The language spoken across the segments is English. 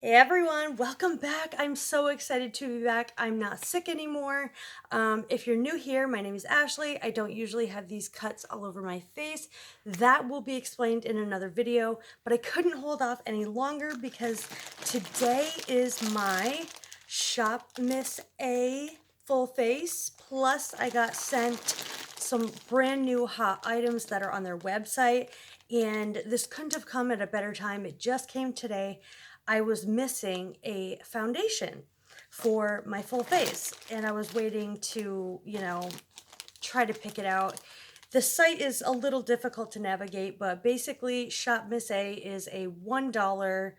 Hey everyone, welcome back. I'm so excited to be back. I'm not sick anymore. If you're new here, my name is Ashley. I don't usually have these cuts all over my face. That will be explained in another video, but I couldn't hold off any longer because today is my Shopmissa full face. Plus, I got sent some brand new hot items that are on their website, and this couldn't have come at a better time. It just came today. I was missing a foundation for my full face, and I was waiting to, try to pick it out. The site is a little difficult to navigate, but basically Shopmissa is a $1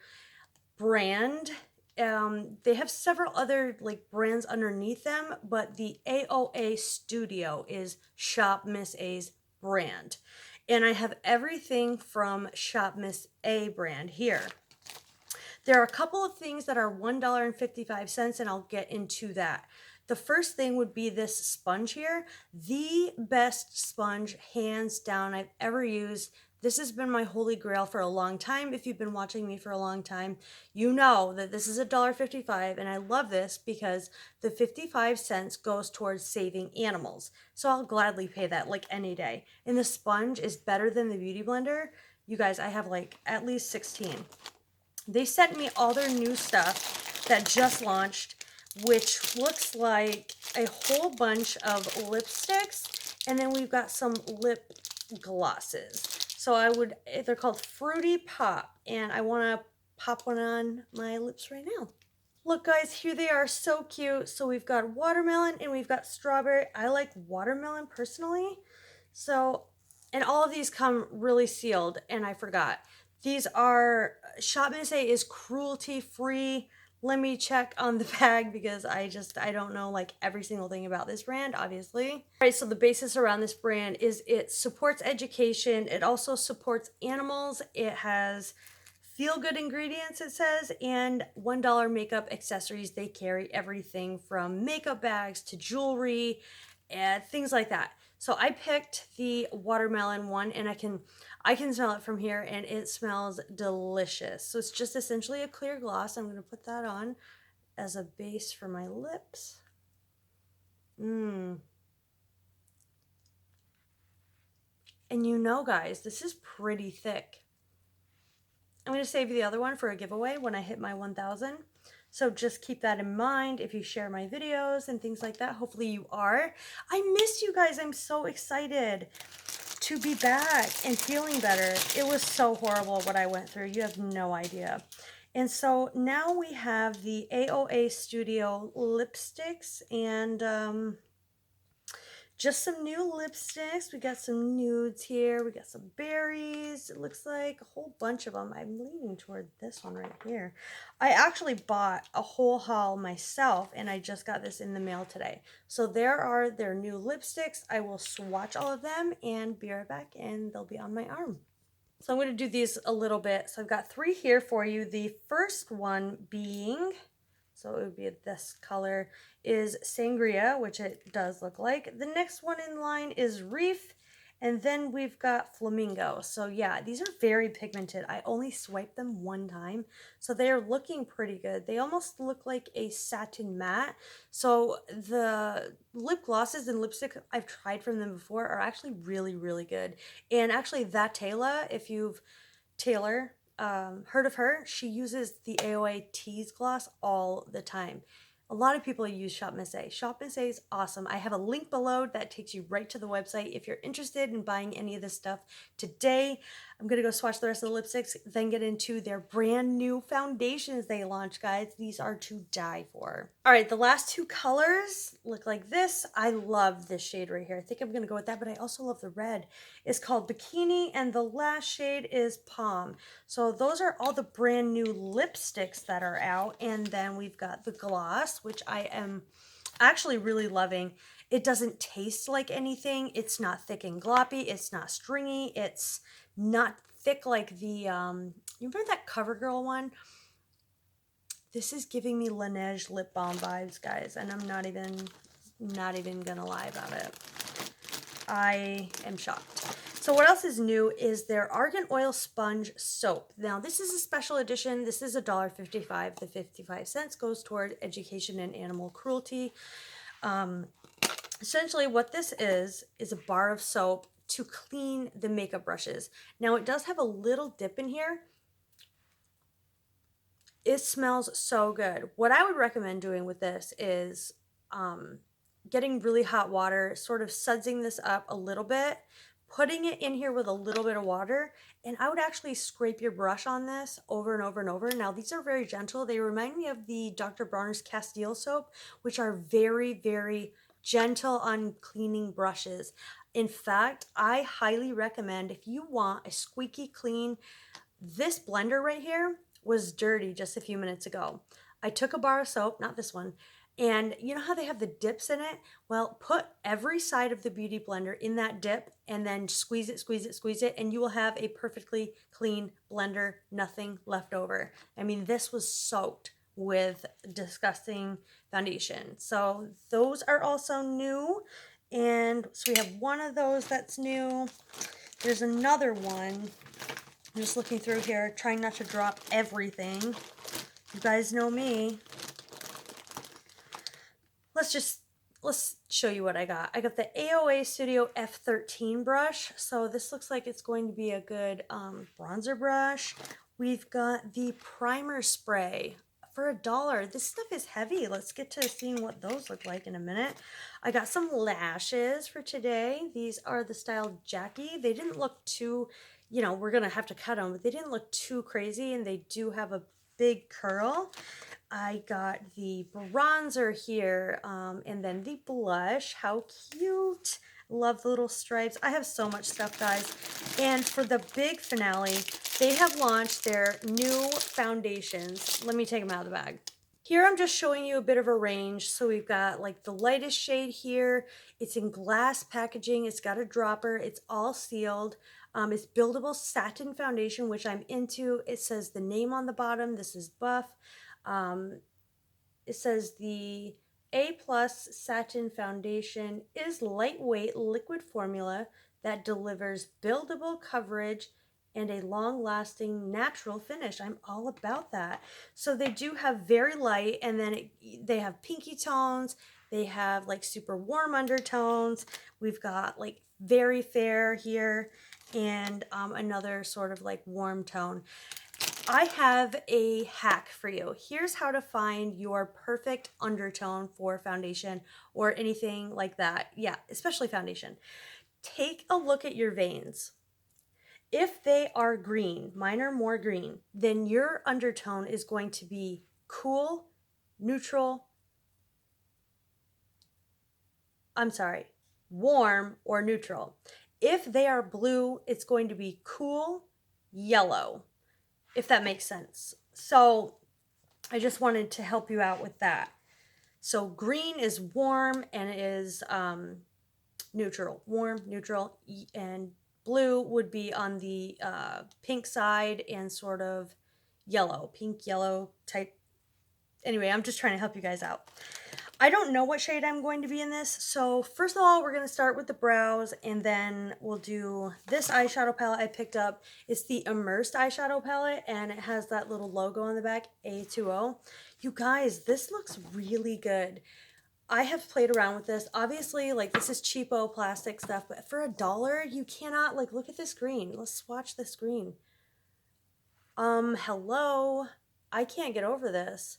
brand. They have several other brands underneath them, but the AOA Studio is Shopmissa's brand. And I have everything from Shopmissa brand here. There are a couple of things that are $1.55, and I'll get into that. The first thing would be this sponge here. The best sponge, hands down, I've ever used. This has been my holy grail for a long time. If you've been watching me for a long time, you know that this is $1.55, and I love this because the 55 cents goes towards saving animals. So I'll gladly pay that like any day. And the sponge is better than the Beauty Blender. You guys, I have like at least 16. They sent me all their new stuff that just launched, which looks like a whole bunch of lipsticks, and then we've got some lip glosses. So they're called Fruity Pop, and I want to pop one on my lips right now. Look guys, here they are, so cute. So we've got watermelon and we've got strawberry. I like watermelon personally. So, and all of these come really sealed, and I forgot. These are, Shopmissa is cruelty free. Let me check on the bag because I don't know like every single thing about this brand, obviously. All right, so the basis around this brand is it supports education. It also supports animals. It has feel-good ingredients, it says, and $1 makeup accessories. They carry everything from makeup bags to jewelry and things like that. So I picked the watermelon one, and I can smell it from here, and it smells delicious. So it's just essentially a clear gloss. I'm going to put that on as a base for my lips. And you know, guys, this is pretty thick. I'm going to save the other one for a giveaway when I hit my 1,000. So just keep that in mind if you share my videos and things like that. Hopefully you are. I missed you guys. I'm so excited to be back and feeling better. It was so horrible what I went through. You have no idea. And so now we have the AOA Studio lipsticks and just some new lipsticks. We got some nudes here. We got some berries. It looks like a whole bunch of them. I'm leaning toward this one right here. I actually bought a whole haul myself, and I just got this in the mail today. So there are their new lipsticks. I will swatch all of them and be right back, and they'll be on my arm. So I'm going to do these a little bit. So I've got 3 here for you. The first one being, so it would be this color, is Sangria, which it does look like. The next one in line is Reef, and then we've got Flamingo. So yeah, these are very pigmented. I only swiped them one time, so they're looking pretty good. They almost look like a satin matte. So the lip glosses and lipstick I've tried from them before are actually really, really good. And actually that Taylor, if you've heard of her, she uses the AOA Tease gloss all the time. A lot of people use Shopmissa. Shopmissa is awesome. I have a link below that takes you right to the website if you're interested in buying any of this stuff today. I'm going to go swatch the rest of the lipsticks, then get into their brand new foundations they launched, guys. These are to die for. All right, the last 2 colors look like this. I love this shade right here. I think I'm going to go with that, but I also love the red. It's called Bikini, and the last shade is Palm. So those are all the brand new lipsticks that are out, and then we've got the gloss, which I am actually really loving. It doesn't taste like anything. It's not thick and gloppy. It's not stringy. It's not thick like the, you remember that CoverGirl one? This is giving me Laneige lip balm vibes, guys, and I'm not even gonna lie about it. I am shocked. So what else is new is their Argan Oil Sponge Soap. Now this is a special edition. This is $1.55. The 55 cents goes toward education in animal cruelty. Essentially what this is a bar of soap to clean the makeup brushes. Now it does have a little dip in here. It smells so good. What I would recommend doing with this is getting really hot water, sort of sudsing this up a little bit, putting it in here with a little bit of water, and I would actually scrape your brush on this over and over and over. Now these are very gentle. They remind me of the Dr. Bronner's Castile soap, which are very, very gentle on cleaning brushes. In fact, I highly recommend, if you want a squeaky clean, this blender right here was dirty just a few minutes ago. I took a bar of soap, not this one, and you know how they have the dips in it? Well, put every side of the beauty blender in that dip and then squeeze it, squeeze it, squeeze it, and you will have a perfectly clean blender, nothing left over. I mean, this was soaked with disgusting foundation. So those are also new. And so we have one of those that's new. There's another one. I'm just looking through here, trying not to drop everything. You guys know me. Let's show you what I got. I got the AOA Studio F13 brush. So this looks like it's going to be a good bronzer brush. We've got the primer spray for $1. This stuff is heavy. Let's get to seeing what those look like in a minute. I got some lashes for today. These are the style Jackie. They didn't look too, you know, we're going to have to cut them, but they didn't look too crazy, and they do have a big curl. I got the bronzer here, and then the blush. How cute. Love the little stripes. I have so much stuff, guys. And for the big finale, they have launched their new foundations. Let me take them out of the bag. Here I'm just showing you a bit of a range. So we've got like the lightest shade here. It's in glass packaging. It's got a dropper. It's all sealed. It's buildable satin foundation, which I'm into. It says the name on the bottom. This is Buff. It says the A+ satin foundation is lightweight liquid formula that delivers buildable coverage and a long-lasting natural finish. I'm all about that. So they do have very light, and then they have pinky tones. They have like super warm undertones. We've got like very fair here, and another sort of like warm tone. I have a hack for you. Here's how to find your perfect undertone for foundation or anything like that. Yeah, especially foundation. Take a look at your veins. If they are green, mine are more green, then your undertone is going to be cool, neutral, warm or neutral. If they are blue, it's going to be cool, yellow, if that makes sense. So I just wanted to help you out with that. So green is warm and it is neutral, warm, neutral, and blue would be on the pink side and sort of yellow, pink, yellow type. Anyway, I'm just trying to help you guys out. I don't know what shade I'm going to be in this. So first of all, we're going to start with the brows, and then we'll do this eyeshadow palette I picked up. It's the Immersed eyeshadow palette, and it has that little logo on the back, A20. You guys, this looks really good. I have played around with this. Obviously, like, this is cheapo plastic stuff, but for $1, you cannot, like, look at this green. Let's swatch this green. Hello? I can't get over this.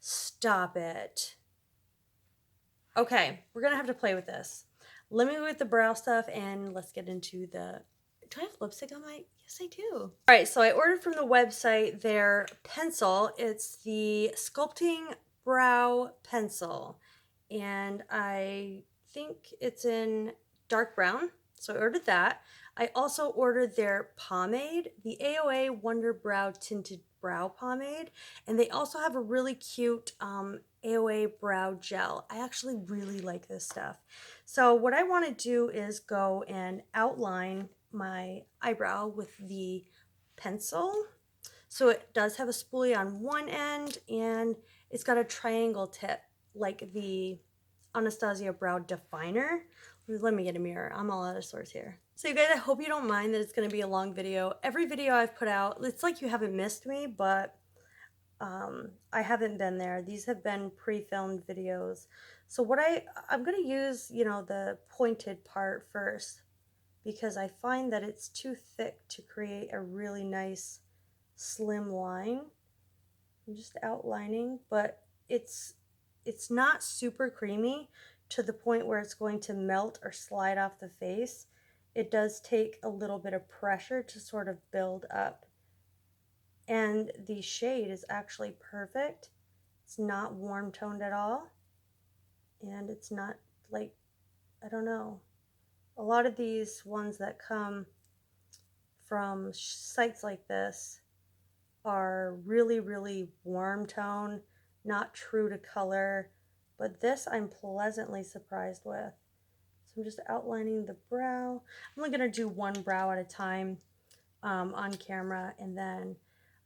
Stop it. Okay, we're gonna have to play with this. Let me with the brow stuff, and let's get into the... Do I have lipstick on my... Yes, I do. All right, so I ordered from the website their pencil. It's the Sculpting Brow Pencil, and I think it's in dark brown, so I ordered that. I also ordered their pomade, the AOA Wonder Brow Tinted Brow Pomade, and they also have a really cute AOA brow gel. I actually really like this stuff. So what I want to do is go and outline my eyebrow with the pencil. So it does have a spoolie on one end, and it's got a triangle tip like the Anastasia Brow Definer. Let me get a mirror. I'm all out of sorts here. So you guys, I hope you don't mind that it's going to be a long video. Every video I've put out, it's like you haven't missed me, but I haven't been there. These have been pre-filmed videos. So what I'm going to use, you know, the pointed part first, because I find that it's too thick to create a really nice slim line. I'm just outlining, but it's not super creamy to the point where it's going to melt or slide off the face. It does take a little bit of pressure to sort of build up. And the shade is actually perfect. It's not warm toned at all. And it's not like, I don't know. A lot of these ones that come from sites like this are really, really warm tone, not true to color. But this I'm pleasantly surprised with. So I'm just outlining the brow. I'm only going to do one brow at a time on camera, and then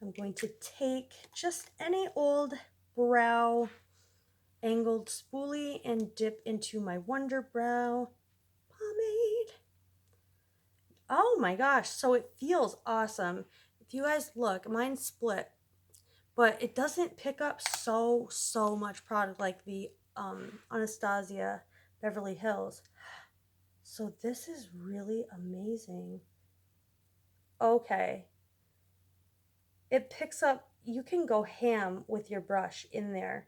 I'm going to take just any old brow angled spoolie and dip into my Wonder Brow pomade. Oh my gosh, so it feels awesome. If you guys look, mine's split, but it doesn't pick up so much product like the Anastasia Beverly Hills. So this is really amazing. Okay. It picks up, you can go ham with your brush in there,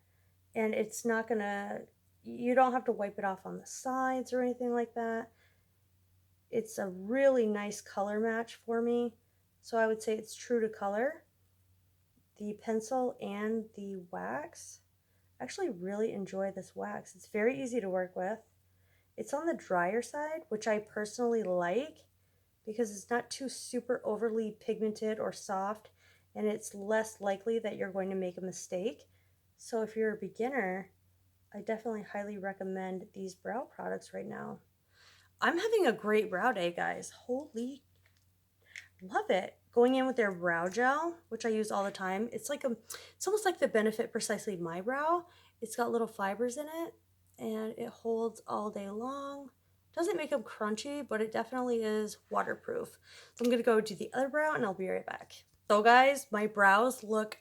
and it's not gonna, you don't have to wipe it off on the sides or anything like that. It's a really nice color match for me. So I would say it's true to color. The pencil and the wax. I actually really enjoy this wax. It's very easy to work with. It's on the drier side, which I personally like because it's not too super overly pigmented or soft, and it's less likely that you're going to make a mistake. So if you're a beginner, I definitely highly recommend these brow products right now. I'm having a great brow day, guys. Holy, love it. Going in with their brow gel, which I use all the time. It's almost like the Benefit Precisely My Brow. It's got little fibers in it, and it holds all day long. Doesn't make them crunchy, but it definitely is waterproof. So I'm gonna go do the other brow and I'll be right back. So guys, my brows look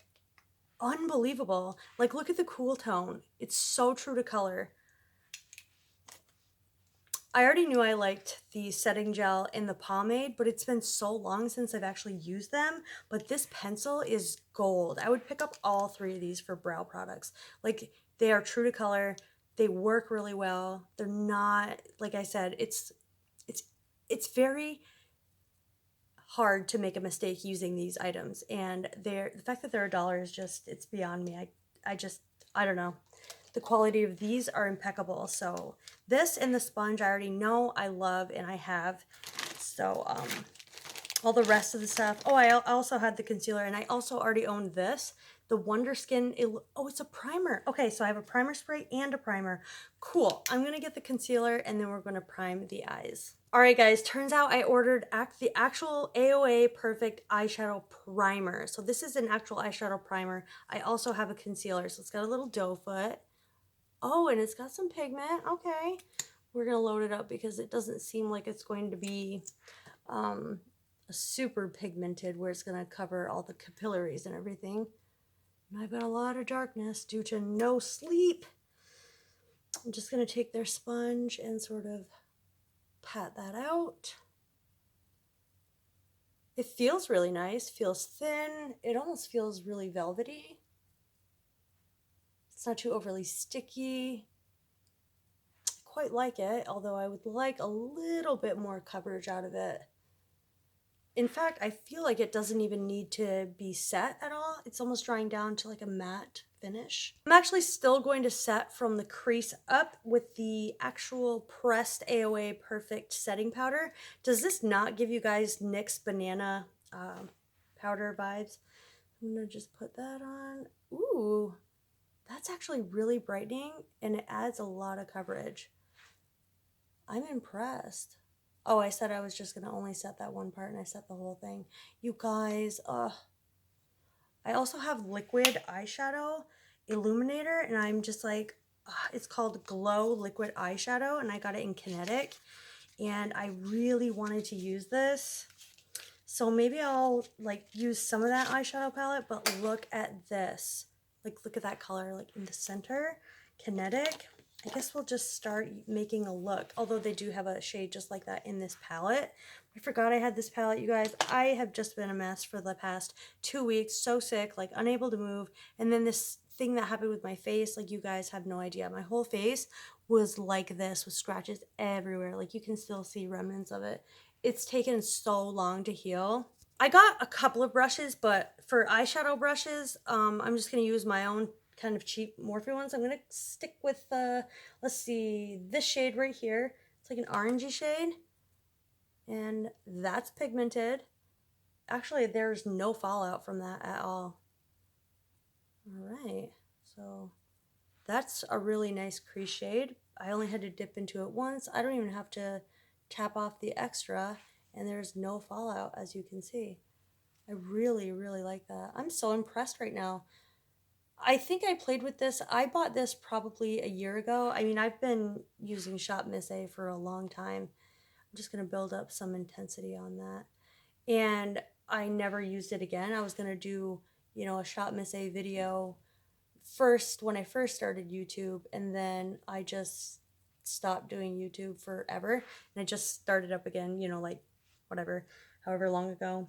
unbelievable. Like, look at the cool tone. It's so true to color. I already knew I liked the setting gel and the pomade, but it's been so long since I've actually used them. But this pencil is gold. I would pick up all three of these for brow products. Like, they are true to color. They work really well. They're not, like I said, it's very hard to make a mistake using these items. And the fact that they're $1 is just, it's beyond me. I don't know. The quality of these are impeccable. So this and the sponge I already know, I love, and I have. So all the rest of the stuff. Oh, I also had the concealer, and I also already owned this. The Wonder Skin, it's a primer. Okay, so I have a primer spray and a primer. Cool. I'm going to get the concealer, and then we're going to prime the eyes. All right, guys, turns out I ordered the actual AOA Perfect Eyeshadow Primer. So this is an actual eyeshadow primer. I also have a concealer, so it's got a little doe foot. Oh, and it's got some pigment. Okay. We're going to load it up because it doesn't seem like it's going to be super pigmented where it's going to cover all the capillaries and everything. And I've got a lot of darkness due to no sleep. I'm just going to take their sponge and sort of pat that out. It feels really nice, feels thin. It almost feels really velvety. It's not too overly sticky. I quite like it, although I would like a little bit more coverage out of it. In fact, I feel like it doesn't even need to be set at all. It's almost drying down to like a matte finish. I'm actually still going to set from the crease up with the actual pressed AOA Perfect setting powder. Does this not give you guys NYX banana powder vibes? I'm gonna just put that on. Ooh, that's actually really brightening, and it adds a lot of coverage. I'm impressed. Oh, I said I was just gonna only set that one part, and I set the whole thing. You guys, I also have liquid eyeshadow illuminator, and I'm just like, it's called Glow Liquid Eyeshadow, and I got it in Kinetic. And I really wanted to use this. So maybe I'll like use some of that eyeshadow palette, but look at this. Like look at that color like in the center, Kinetic. I guess we'll just start making a look, although they do have a shade just like that in this palette. I forgot I had this palette, you guys. I have just been a mess for the past 2 weeks, so sick, like unable to move. And then this thing that happened with my face, like you guys have no idea. My whole face was like this with scratches everywhere. Like you can still see remnants of it. It's taken so long to heal. I got a couple of brushes, but for eyeshadow brushes, I'm just going to use my own kind of cheap Morphe ones. I'm going to stick with, let's see, this shade right here. It's like an orangey shade, and that's pigmented. Actually, there's no fallout from that at all. All right, so that's a really nice crease shade. I only had to dip into it once. I don't even have to tap off the extra, and there's no fallout, as you can see. I really, really like that. I'm so impressed right now. I think I played with this. I bought this probably a year ago. I mean, I've been using Shopmissa for a long time. I'm just going to build up some intensity on that. And I never used it again. I was going to do, you know, a Shopmissa video first when I first started YouTube, and then I just stopped doing YouTube forever. And I just started up again, you know, like whatever, however long ago.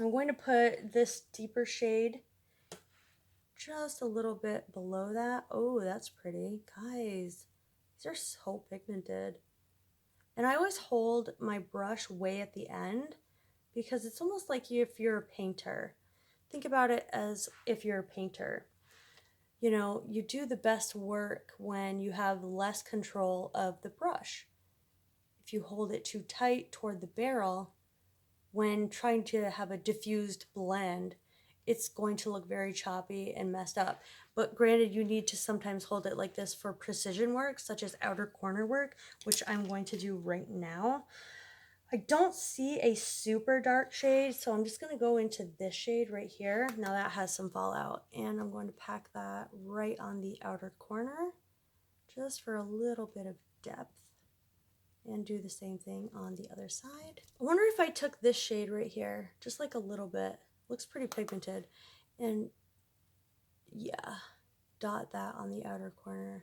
I'm going to put this deeper shade just a little bit below that. Oh, that's pretty. Guys, these are so pigmented. And I always hold my brush way at the end because it's almost like if you're a painter. Think about it as if you're a painter. You know, you do the best work when you have less control of the brush. If you hold it too tight toward the barrel, when trying to have a diffused blend, it's going to look very choppy and messed up. But granted, you need to sometimes hold it like this for precision work, such as outer corner work, which I'm going to do right now. I don't see a super dark shade, so I'm just going to go into this shade right here. Now that has some fallout, and I'm going to pack that right on the outer corner just for a little bit of depth. And do the same thing on the other side. I wonder if I took this shade right here, just like a little bit. Looks pretty pigmented. And yeah, dot that on the outer corner.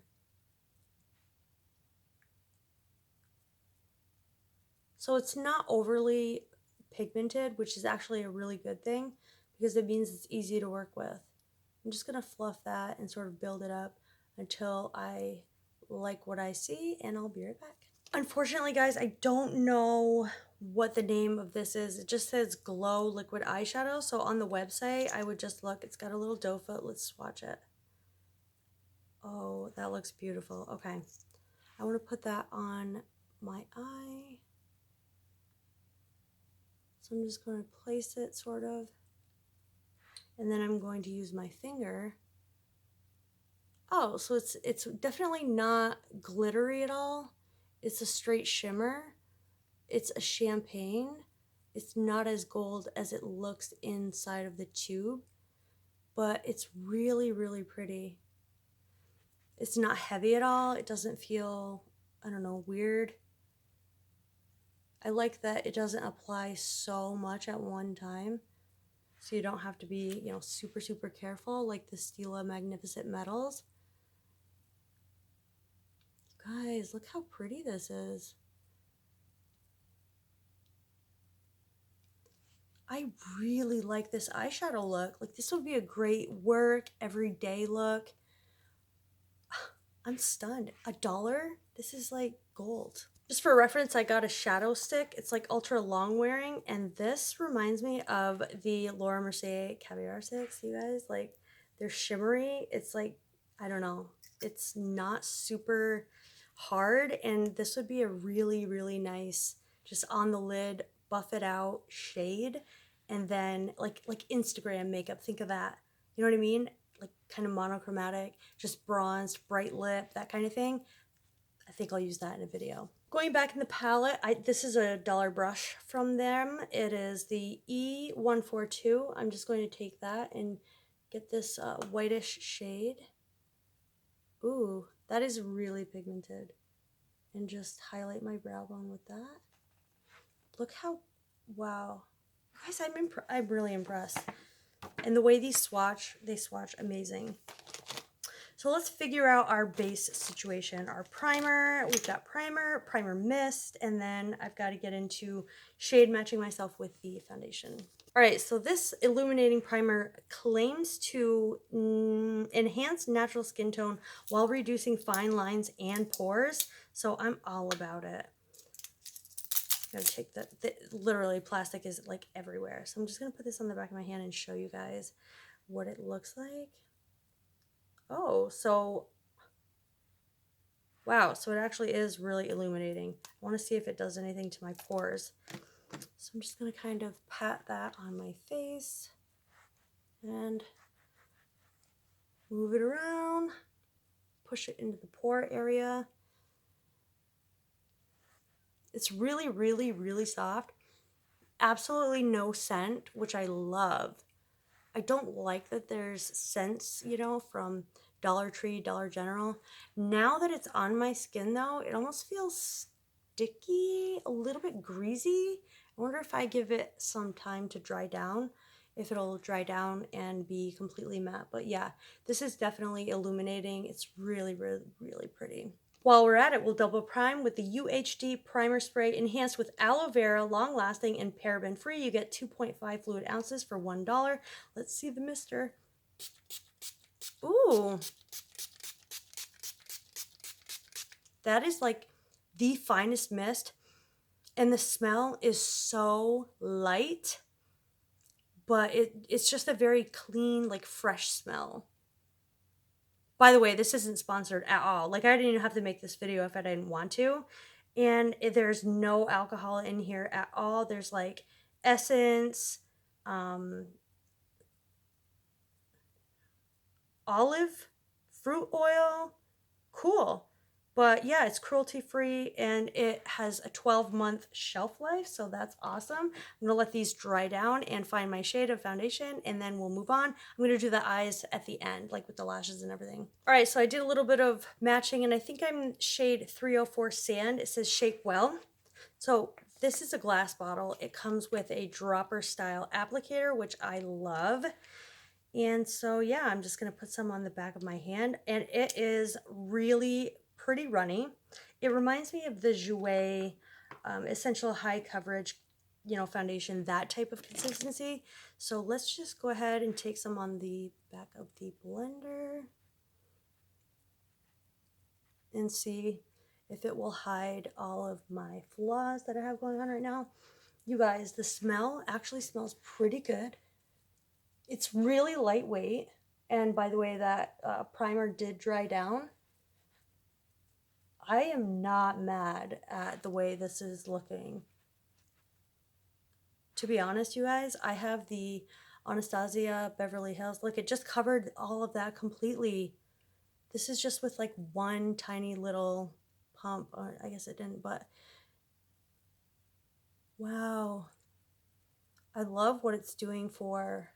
So it's not overly pigmented, which is actually a really good thing because it means it's easy to work with. I'm just gonna fluff that and sort of build it up until I like what I see, and I'll be right back. Unfortunately, guys, I don't know what the name of this is. It just says Glow Liquid Eyeshadow. So on the website, I would just look. It's got a little doe foot. Let's swatch it. Oh, that looks beautiful. Okay. I want to put that on my eye. So I'm just going to place it sort of. And then I'm going to use my finger. Oh, so it's definitely not glittery at all. It's a straight shimmer. It's a champagne. It's not as gold as it looks inside of the tube, but it's really, really pretty. It's not heavy at all. It doesn't feel, I don't know, weird. I like that it doesn't apply so much at one time, so you don't have to be, you know, super, super careful like the Stila Magnificent Metals. Guys, look how pretty this is. I really like this eyeshadow look. Like, this would be a great work, everyday look. I'm stunned. $1? This is like gold. Just for reference, I got a shadow stick. It's like ultra long wearing, and this reminds me of the Laura Mercier Caviar sticks, you guys. Like, they're shimmery. It's like, I don't know. It's not super hard, and this would be a really, really nice, just on the lid, buff it out shade, and then like Instagram makeup. Think of that. You know what I mean? Like kind of monochromatic, just bronzed, bright lip, that kind of thing. I think I'll use that in a video. Going back in the palette, this is a dollar brush from them. It is the E142. I'm just going to take that and get this whitish shade. Ooh, That is really pigmented. And just highlight my brow bone with that. Look how, wow. Guys, I'm really impressed. And the way these swatch, they swatch amazing. So let's figure out our base situation. Our primer, we've got primer mist, and then I've got to get into shade matching myself with the foundation. All right, so this illuminating primer claims to enhance natural skin tone while reducing fine lines and pores. So I'm all about it. Gotta take literally plastic is like everywhere. So I'm just gonna put this on the back of my hand and show you guys what it looks like. Oh, so wow, so it actually is really illuminating. I want to see if it does anything to my pores. So I'm just going to kind of pat that on my face and move it around, push it into the pore area. It's really, really, really soft. Absolutely no scent, which I love. I don't like that there's scents, you know, from Dollar Tree, Dollar General. Now that it's on my skin though, it almost feels sticky, a little bit greasy. I wonder if I give it some time to dry down, if it'll dry down and be completely matte. But yeah, this is definitely illuminating. It's really, really, really pretty. While we're at it, we'll double prime with the UHD Primer Spray enhanced with aloe vera, long lasting and paraben free. You get 2.5 fluid ounces for $1. Let's see the mister. Ooh. That is like the finest mist. And the smell is so light, but it's just a very clean, like fresh smell. By the way, this isn't sponsored at all. Like, I didn't even have to make this video if I didn't want to. And there's no alcohol in here at all. There's like essence, olive, fruit oil. Cool. But yeah, it's cruelty free and it has a 12-month shelf life, so that's awesome. I'm gonna let these dry down and find my shade of foundation, and then we'll move on. I'm gonna do the eyes at the end, like with the lashes and everything. All right, so I did a little bit of matching, and I think I'm shade 304 Sand. It says Shape Well. So this is a glass bottle. It comes with a dropper style applicator, which I love. And so, yeah, I'm just going to put some on the back of my hand, and it is really pretty runny. It reminds me of the Jouer Essential High Coverage, you know, foundation, that type of consistency. So let's just go ahead and take some on the back of the blender and see if it will hide all of my flaws that I have going on right now. You guys, the smell actually smells pretty good. It's really lightweight, and by the way, that primer did dry down. I am not mad at the way this is looking. To be honest, you guys, I have the Anastasia Beverly Hills. Look, it just covered all of that completely. This is just with like one tiny little pump. Or I guess it didn't, but wow. I love what it's doing for,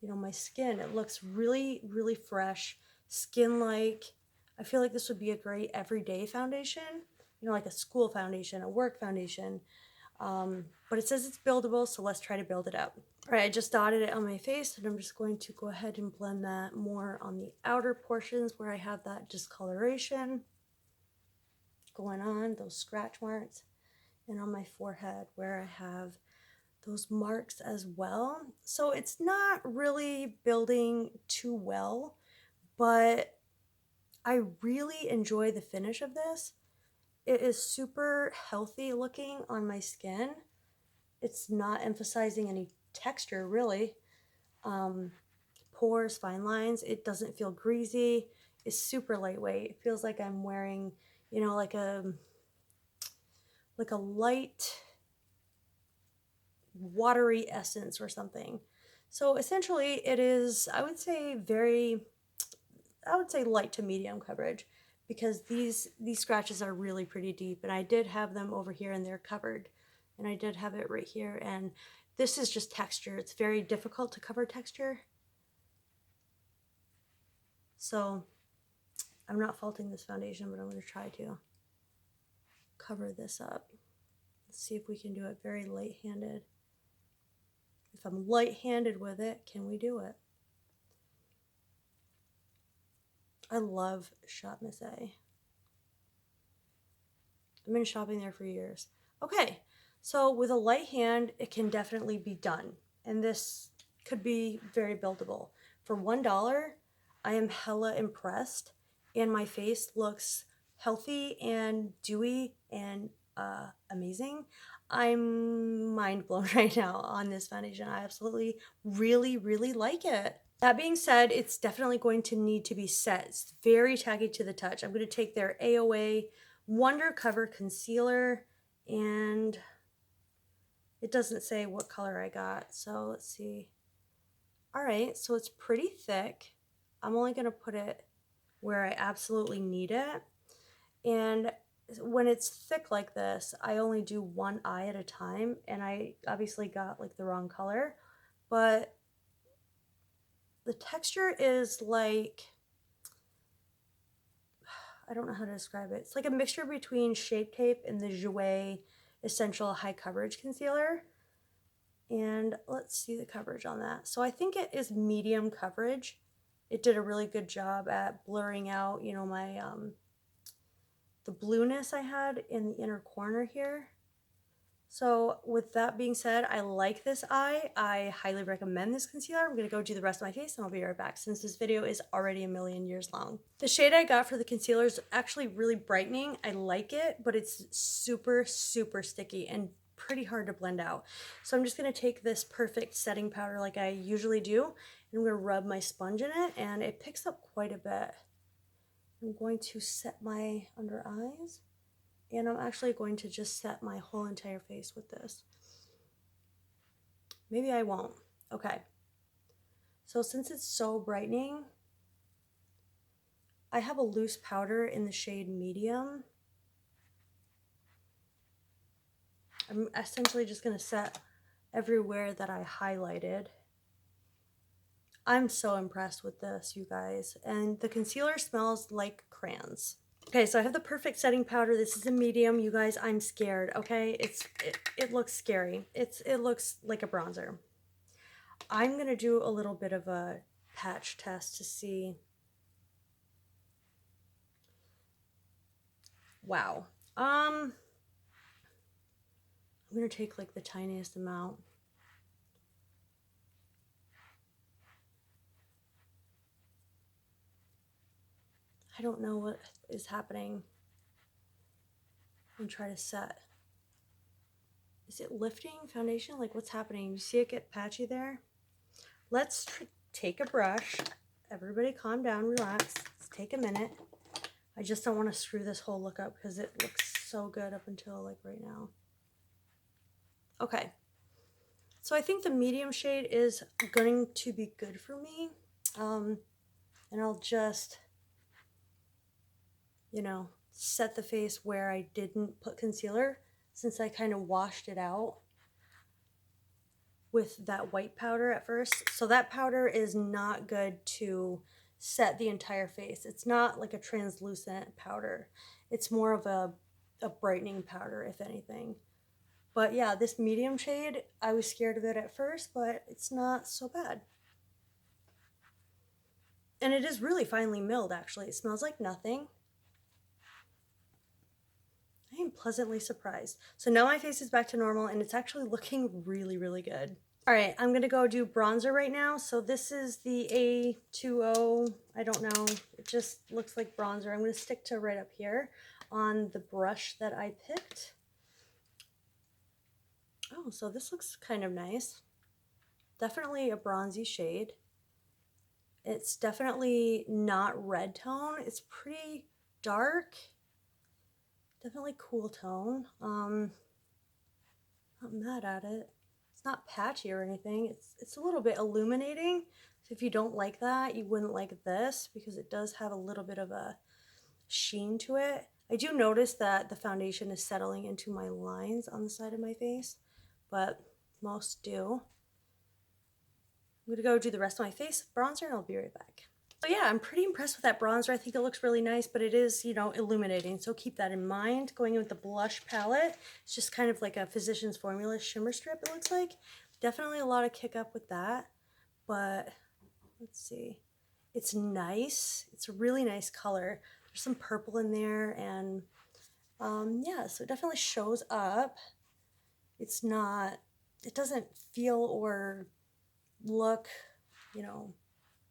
you know, my skin. It looks really, really fresh, skin-like. I feel like this would be a great everyday foundation, you know, like a school foundation, a work foundation. But it says it's buildable, so let's try to build it up. All right, I just dotted it on my face, and I'm just going to go ahead and blend that more on the outer portions where I have that discoloration going on, those scratch marks, and on my forehead where I have those marks as well. So it's not really building too well, but I really enjoy the finish of this. It is super healthy looking on my skin. It's not emphasizing any texture really. Pores, fine lines, it doesn't feel greasy. It's super lightweight. It feels like I'm wearing, you know, like a light watery essence or something. So essentially it is, I would say light to medium coverage, because these scratches are really pretty deep, and I did have them over here and they're covered, and I did have it right here, and this is just texture. It's very difficult to cover texture. So I'm not faulting this foundation, but I'm going to try to cover this up. Let's see if we can do it very light-handed. If I'm light-handed with it, can we do it? I love Shopmissa. I've been shopping there for years. Okay, so with a light hand, it can definitely be done. And this could be very buildable. For $1, I am hella impressed. And my face looks healthy and dewy and amazing. I'm mind blown right now on this foundation. I absolutely really like it. That being said, it's definitely going to need to be set. It's very tacky to the touch. I'm going to take their AOA Wonder Cover Concealer, and it doesn't say what color I got, so let's see. All right, so it's pretty thick. I'm only going to put it where I absolutely need it. And when it's thick like this, I only do one eye at a time, and I obviously got like the wrong color, but the texture is like, I don't know how to describe it. It's like a mixture between Shape Tape and the Jouer Essential High Coverage Concealer. And let's see the coverage on that. So I think it is medium coverage. It did a really good job at blurring out, you know, my the blueness I had in the inner corner here. So with that being said, I like this eye. I highly recommend this concealer. I'm going to go do the rest of my face and I'll be right back since this video is already a million years long. The shade I got for the concealer is actually really brightening. I like it, but it's super sticky and pretty hard to blend out. So I'm just going to take this perfect setting powder like I usually do, and I'm going to rub my sponge in it, and it picks up quite a bit. I'm going to set my under eyes. And I'm actually going to just set my whole entire face with this. Maybe I won't. Okay. So since it's so brightening, I have a loose powder in the shade medium. I'm essentially just going to set everywhere that I highlighted. I'm so impressed with this, you guys. And the concealer smells like crayons. Okay, so I have the perfect setting powder. This is a medium, you guys. I'm scared. Okay, it looks scary. It looks like a bronzer. I'm gonna do a little bit of a patch test to see. Wow. I'm gonna take like the tiniest amount. I don't know what is happening. I'm trying to set. Is it lifting foundation? Like, what's happening? You see it get patchy there? Let's take a brush. Everybody calm down, relax. Let's take a minute. I just don't want to screw this whole look up because it looks so good up until like right now. Okay. So I think the medium shade is going to be good for me. And I'll just, you know, set the face where I didn't put concealer since I kind of washed it out with that white powder at first. So that powder is not good to set the entire face. It's not like a translucent powder. It's more of a brightening powder, if anything. But yeah, this medium shade, I was scared of it at first, but it's not so bad. And it is really finely milled, actually. It smells like nothing. I am pleasantly surprised. So now my face is back to normal, and it's actually looking really good. All right, I'm gonna go do bronzer right now. So this is the A20, I don't know. It just looks like bronzer. I'm gonna stick to right up here on the brush that I picked. Oh, so this looks kind of nice. Definitely a bronzy shade. It's definitely not red tone. It's pretty dark. Definitely cool tone. Not mad at it. It's not patchy or anything. It's a little bit illuminating. So if you don't like that, you wouldn't like this because it does have a little bit of a sheen to it. I do notice that the foundation is settling into my lines on the side of my face, but most do. I'm gonna go do the rest of my face bronzer and I'll be right back. So yeah, I'm pretty impressed with that bronzer. I think it looks really nice, but it is, you know, illuminating. So keep that in mind. Going in with the blush palette, it's just kind of like a Physicians Formula shimmer strip, it looks like. Definitely a lot of kick up with that, but let's see. It's nice. It's a really nice color. There's some purple in there, and yeah, so it definitely shows up. It's not, it doesn't feel or look, you know,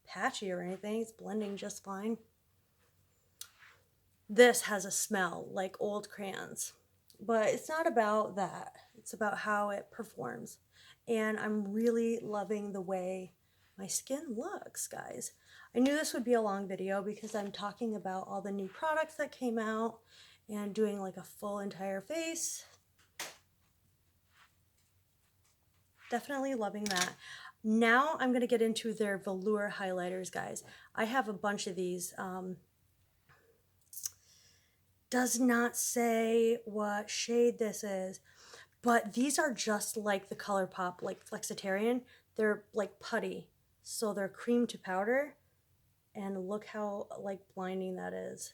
patchy or anything. It's blending just fine. This has a smell like old crayons, but it's not about that. It's about how it performs. And I'm really loving the way my skin looks, guys. I knew this would be a long video because I'm talking about all the new products that came out and doing like a full entire face. Definitely loving that. Now I'm going to get into their velour highlighters, guys. I have a bunch of these. Does not say what shade this is, but these are just like the ColourPop, like Flexitarian. They're like putty, so they're cream to powder, and look how like blinding that is.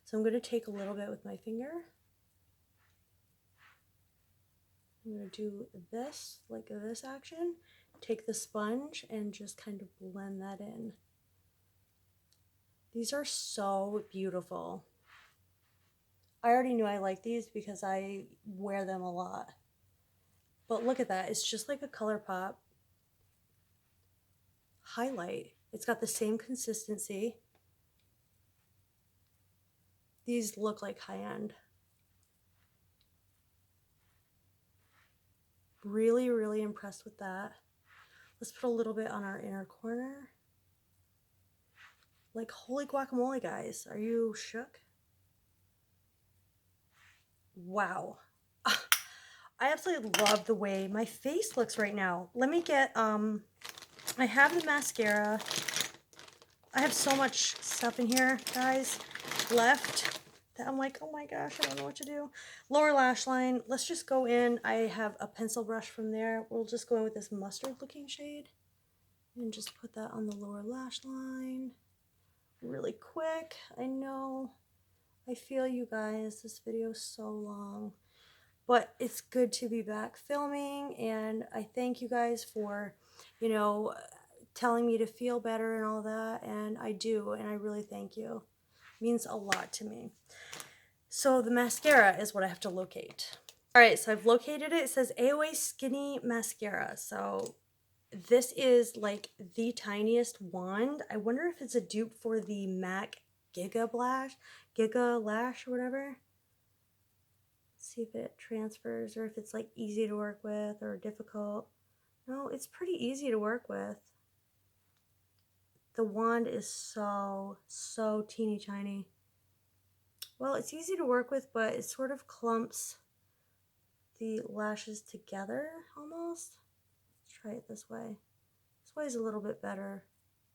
So I'm going to take a little bit with my finger. I'm going to do this, like this action. Take the sponge and just kind of blend that in. These are so beautiful. I already knew I liked these because I wear them a lot. But look at that. It's just like a ColourPop highlight. It's got the same consistency. These look like high-end. Really, really impressed with that. Let's put a little bit on our inner corner. Like, holy guacamole, guys. Are you shook? Wow. I absolutely love the way my face looks right now. Let me get, I have the mascara. I have so much stuff in here, guys, left that I'm like, oh my gosh, I don't know what to do. Lower lash line. Let's just go in. I have a pencil brush from there. We'll just go in with this mustard looking shade and just put that on the lower lash line really quick. I know, I feel you guys, this video is so long, but it's good to be back filming, and I thank you guys for, you know, telling me to feel better and all that, and I do, and I really thank you. It means a lot to me. So the mascara is what I have to locate. All right, so I've located it. It says AOA Skinny Mascara. So this is like the tiniest wand. I wonder if it's a dupe for the MAC Giga Lash or whatever. See if it transfers or if it's like easy to work with or difficult. No, it's pretty easy to work with. The wand is so teeny tiny. Well, it's easy to work with, but it sort of clumps the lashes together almost. Let's try it this way. This way is a little bit better.